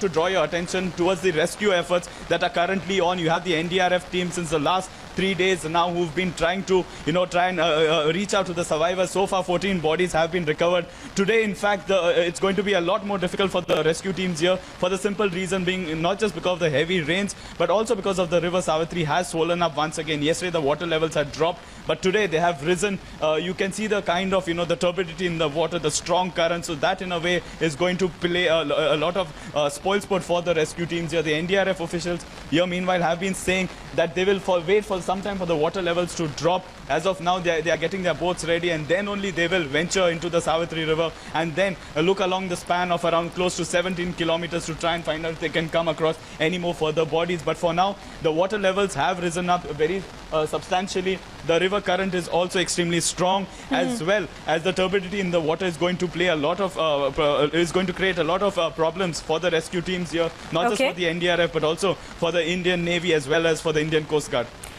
to draw your attention towards the rescue efforts that are currently on. You have the NDRF team since the last 3 days now who've been trying to, reach out to the survivors. So far, 14 bodies have been recovered. Today, in fact, it's going to be a lot more difficult for the rescue teams here, for the simple reason being not just because of the heavy rains, but also because of the river Savitri has swollen up once again. Yesterday, the water levels had dropped, but today they have risen. You can see the kind of, the turbidity in the water, the strong current. So that, in a way, is going to play a lot of spoil sport for the rescue teams here. The NDRF officials here, meanwhile, have been saying that they will wait for some time for the water levels to drop. As of now, they are getting their boats ready, and then only they will venture into the Savitri River and then look along the span of around close to 17 kilometers to try and find out if they can come across any more further bodies. But for now, the water levels have risen up very substantially. The river current is also extremely strong, as well as the turbidity in the water is going to play a lot of is going to create a lot of problems for the rescue teams here, not just for the NDRF but also for the Indian Navy as well as for the Indian Coast Guard.